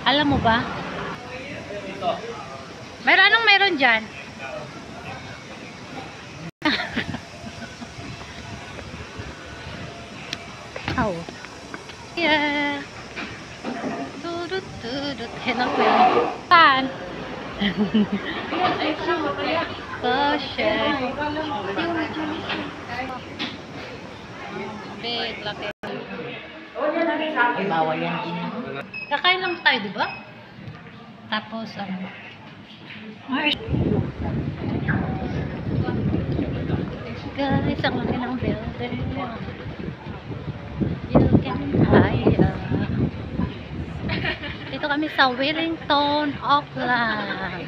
Alam mo ba? Anong meron dyan? Oh. Yeah. Tudut, tudut. Hello, saan? Koshe. Big, laki. Bawal yan din. Kakain lang tayo, di ba? Tapos, ay. Guys, ang laki ng building. You can hide. Dito kami sa Wellington, Auckland.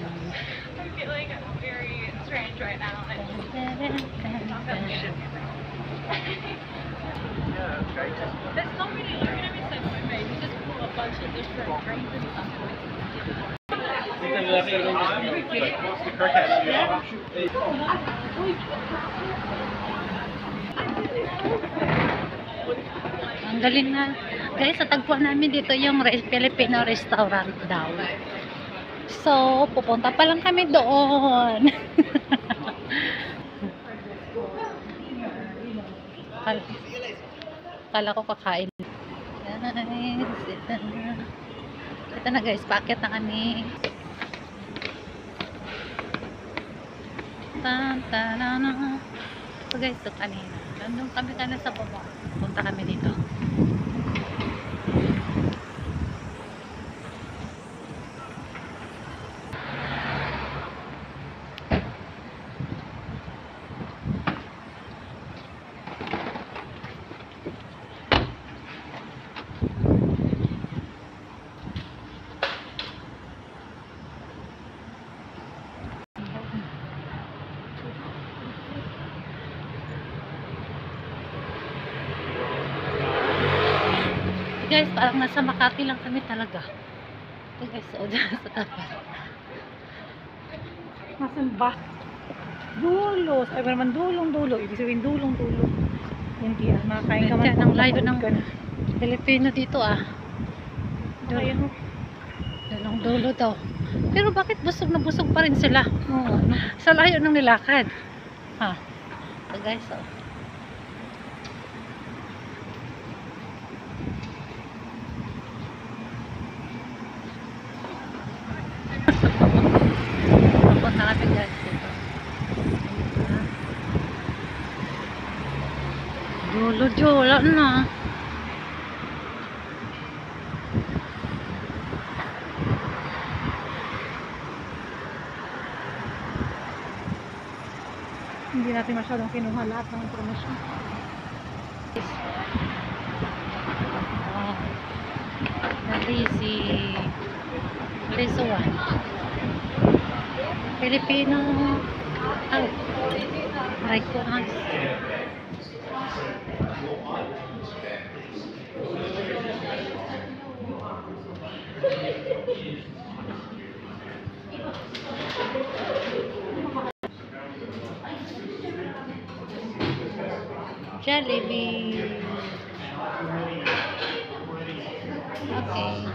I'm feeling very strange right now. There's so many, you're gonna be so moving. You just pull a bunch of different drinks and stuff. Ang galing na. Guys, sa tagpuan namin dito yung Filipino restaurant daw. So, pupunta pa lang kami doon. Kala ko kakain. Ito na guys, packet na kami. So guys, ito kanina. Nandun kami sa baba. Punta kami dito. Guys, parang nasa Makati lang kami talaga. Ito guys, so dyan sa tapat. Masan ba? Dulo. Sabi naman dulong-dulo. Ibig sabihin dulong-dulo. Hindi ah. Makakain ka man. Yan, ang layo ng Pilipino dito ah. Dulong-dulo daw. Pero bakit busog na busog pa rin sila? Oo. Sa layo ng nilakad. Ha? So guys, oh. Papunta kami guys dito. Dulo-dulo na. Hindi natin masyadong kinuha lahat ng informasyon. Si Rizwan. Filipino. Ay. Restaurant. Jollibee. Okay.